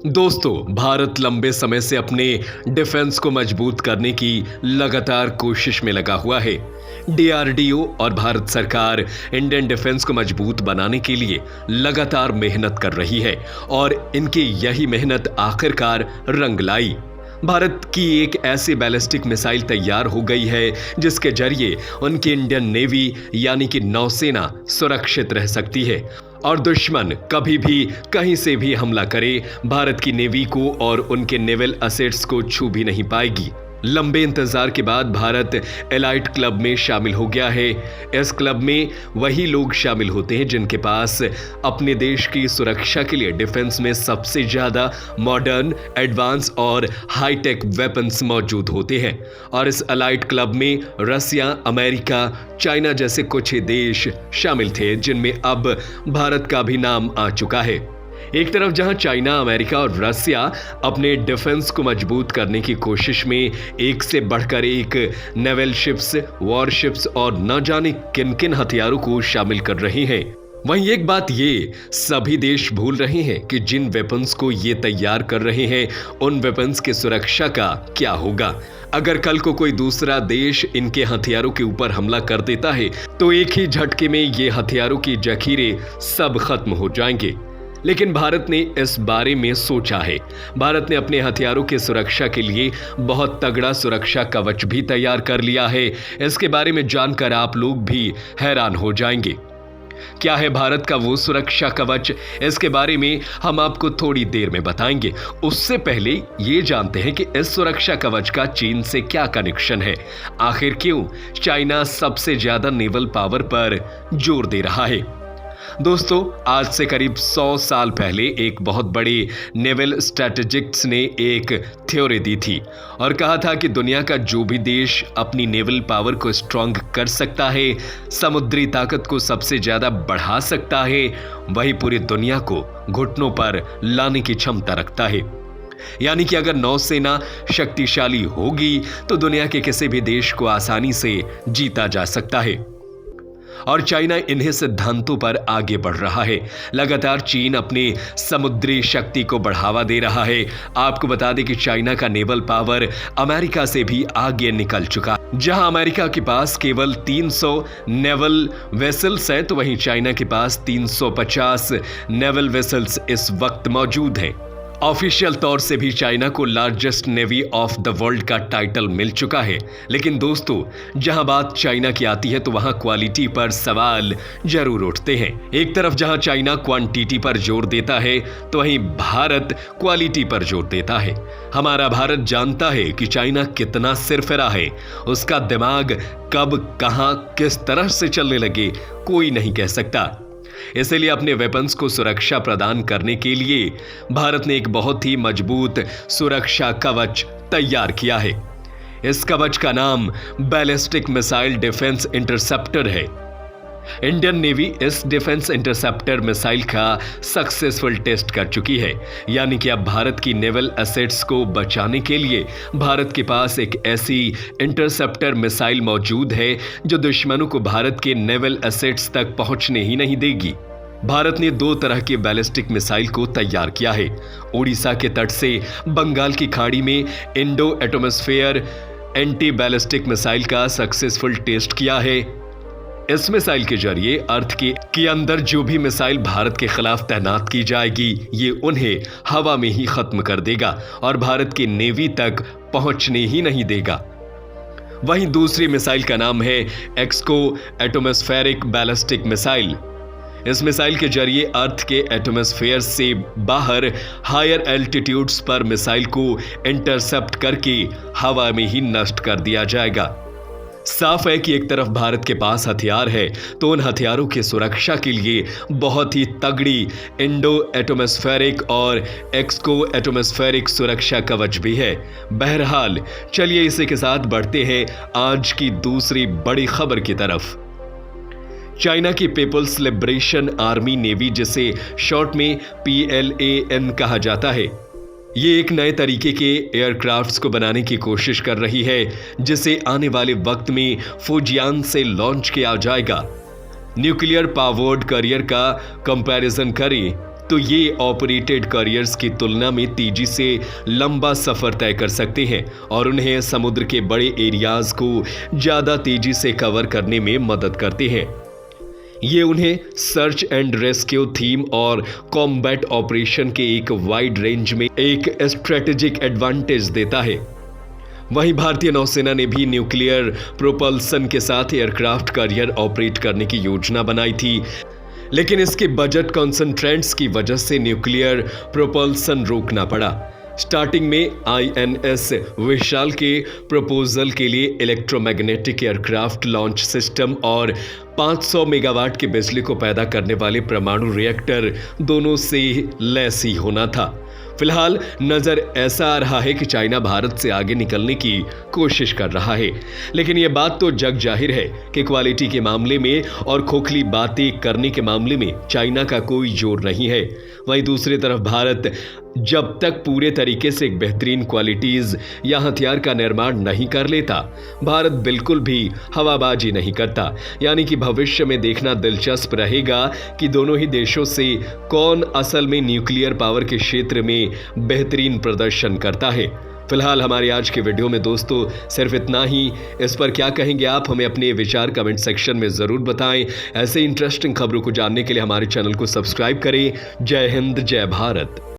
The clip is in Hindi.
दोस्तों, भारत लंबे समय से अपने डिफेंस को मजबूत करने की लगातार कोशिश में लगा हुआ है। डीआरडीओ और भारत सरकार इंडियन डिफेंस को मजबूत बनाने के लिए लगातार मेहनत कर रही है और इनकी यही मेहनत आखिरकार रंग लाई। भारत की एक ऐसी बैलिस्टिक मिसाइल तैयार हो गई है जिसके जरिए उनकी इंडियन नेवी यानी कि नौसेना सुरक्षित रह सकती है और दुश्मन कभी भी कहीं से भी हमला करे, भारत की नेवी को और उनके नेवल असेट्स को छू भी नहीं पाएगी। लंबे इंतजार के बाद भारत एलाइट क्लब में शामिल हो गया है। इस क्लब में वही लोग शामिल होते हैं जिनके पास अपने देश की सुरक्षा के लिए डिफेंस में सबसे ज्यादा मॉडर्न, एडवांस और हाईटेक वेपन्स मौजूद होते हैं। और इस एलाइट क्लब में रसिया, अमेरिका, चाइना जैसे कुछ ही देश शामिल थे जिनमें अब भारत का भी नाम आ चुका है। एक तरफ जहां चाइना, अमेरिका और रसिया अपने डिफेंस को मजबूत करने की कोशिश में एक से बढ़कर एक नेवल शिप्स, वॉरशिप्स और न जाने किन किन हथियारों को शामिल कर रहे हैं, वहीं एक बात ये सभी देश भूल रहे हैं कि जिन वेपन्स को ये तैयार कर रहे हैं उन वेपन्स की सुरक्षा का क्या होगा। अगर कल को कोई दूसरा देश इनके हथियारों के ऊपर हमला कर देता है तो एक ही झटके में ये हथियारों की जखीरे सब खत्म हो जाएंगे। लेकिन भारत ने इस बारे में सोचा है। भारत ने अपने हथियारों की सुरक्षा के लिए बहुत तगड़ा सुरक्षा कवच भी तैयार कर लिया है। इसके बारे में जानकर आप लोग भी हैरान हो जाएंगे। क्या है भारत का वो सुरक्षा कवच, इसके बारे में हम आपको थोड़ी देर में बताएंगे। उससे पहले ये जानते हैं कि इस सुरक्षा कवच का चीन से क्या कनेक्शन है। आखिर क्यों चाइना सबसे ज्यादा नेवल पावर पर जोर दे रहा है। दोस्तों, आज से करीब 100 साल पहले एक बहुत बड़े नेवल स्ट्रैटेजिस्ट्स ने एक थ्योरी दी थी और कहा था कि दुनिया का जो भी देश अपनी नेवल पावर को स्ट्रांग कर सकता है, समुद्री ताकत को सबसे ज्यादा बढ़ा सकता है, वही पूरी दुनिया को घुटनों पर लाने की क्षमता रखता है। यानी कि अगर नौसेना शक्तिशाली होगी तो दुनिया के किसी भी देश को आसानी से जीता जा सकता है। और चाइना इन्हीं सिद्धांतों पर आगे बढ़ रहा है। लगातार चीन अपने समुद्री शक्ति को बढ़ावा दे रहा है। आपको बता दें कि चाइना का नेवल पावर अमेरिका से भी आगे निकल चुका। जहां अमेरिका के पास केवल 300 नेवल वेसल्स है तो वहीं चाइना के पास 350 नेवल वेसल्स इस वक्त मौजूद हैं। ऑफिशियल तौर से भी चाइना को largest navy of the world का टाइटल मिल चुका है। लेकिन दोस्तों, जहां बात चाइना की आती है तो वहां क्वालिटी पर सवाल जरूर उठते हैं। एक तरफ जहां चाइना क्वांटिटी पर जोर देता है तो वहीं भारत क्वालिटी पर जोर देता है। हमारा भारत जानता है कि चाइना कितना सिरफिरा है। उसका दिमाग कब, कहां, किस तरह से चलने लगे कोई नहीं कह सकता। इसलिए अपने वेपन्स को सुरक्षा प्रदान करने के लिए भारत ने एक बहुत ही मजबूत सुरक्षा कवच तैयार किया है। इस कवच का नाम बैलिस्टिक मिसाइल डिफेंस इंटरसेप्टर है। इंडियन नेवी इस डिफेंस इंटरसेप्टर मिसाइल का सक्सेसफुल टेस्ट कर चुकी है। यानी कि अब भारत की नेवल एसेट्स को बचाने के लिए भारत के पास एक ऐसी इंटरसेप्टर मिसाइल मौजूद है जो दुश्मनों को भारत के नेवल एसेट्स तक पहुंचने ही नहीं देगी। भारत ने 2 तरह के बैलिस्टिक मिसाइल को तैयार किया है। उड़ीसा के तट से बंगाल की खाड़ी में Indo atmosphere anti ballistic missile का सक्सेसफुल टेस्ट किया है। इस मिसाइल के जरिए अर्थ के अंदर जो भी मिसाइल भारत के खिलाफ तैनात की जाएगी, ये उन्हें हवा में ही खत्म कर देगा और भारत की नेवी तक पहुंचने ही नहीं देगा। वहीं दूसरी मिसाइल का नाम है एक्सको एटमॉस्फेरिक बैलिस्टिक मिसाइल। इस मिसाइल के जरिए अर्थ के एटमॉस्फेयर से बाहर हायर एल्टीट्यूड्स पर मिसाइल को इंटरसेप्ट करके हवा में ही नष्ट कर दिया जाएगा। साफ है कि एक तरफ भारत के पास हथियार है तो उन हथियारों की सुरक्षा के लिए बहुत ही तगड़ी इंडो एटमॉस्फेरिक और एक्सको एटमॉस्फेरिक सुरक्षा कवच भी है। बहरहाल, चलिए इसी के साथ बढ़ते हैं आज की दूसरी बड़ी खबर की तरफ। चाइना की पीपल्स लिबरेशन आर्मी नेवी, जिसे शॉर्ट में PLAN कहा जाता है, ये एक नए तरीके के एयरक्राफ्ट्स को बनाने की कोशिश कर रही है जिसे आने वाले वक्त में फुजियान से लॉन्च किया जाएगा। न्यूक्लियर पावर्ड करियर का कंपैरिजन करें तो ये ऑपरेटेड करियर्स की तुलना में तेजी से लंबा सफर तय कर सकते हैं और उन्हें समुद्र के बड़े एरियाज को ज्यादा तेजी से कवर करने में मदद करते हैं। ये उन्हें सर्च एंड रेस्क्यू थीम और कॉम्बैट ऑपरेशन के एक वाइड रेंज में एक स्ट्रेटेजिक एडवांटेज देता है। वहीं भारतीय नौसेना ने भी न्यूक्लियर प्रोपल्सन के साथ एयरक्राफ्ट कैरियर ऑपरेट करने की योजना बनाई थी, लेकिन इसके बजट कॉन्सेंट्रेंट्स की वजह से न्यूक्लियर प्रोपल्सन रोकना पड़ा। स्टार्टिंग में आईएनएस विशाल के प्रपोजल के लिए इलेक्ट्रोमैग्नेटिक एयरक्राफ्ट लॉन्च सिस्टम और 500 मेगावाट की बिजली को पैदा करने वाले परमाणु रिएक्टर दोनों से लैस ही होना था। फिलहाल नजर ऐसा आ रहा है कि चाइना भारत से आगे निकलने की कोशिश कर रहा है, लेकिन यह बात तो जग जाहिर है कि क्वालिटी के मामले में और खोखली बातें करने के मामले में चाइना का कोई जोर नहीं है। वहीं दूसरी तरफ भारत जब तक पूरे तरीके से एक बेहतरीन क्वालिटीज या हथियार का निर्माण नहीं कर लेता, भारत बिल्कुल भी हवाबाजी नहीं करता। यानी कि भविष्य में देखना दिलचस्प रहेगा कि दोनों ही देशों से कौन असल में न्यूक्लियर पावर के क्षेत्र में बेहतरीन प्रदर्शन करता है। फिलहाल हमारी आज के वीडियो में दोस्तों सिर्फ इतना ही। इस पर क्या कहेंगे आप, हमें अपने विचार कमेंट सेक्शन में जरूर बताएं। ऐसे इंटरेस्टिंग खबरों को जानने के लिए हमारे चैनल को सब्सक्राइब करें। जय हिंद, जय भारत।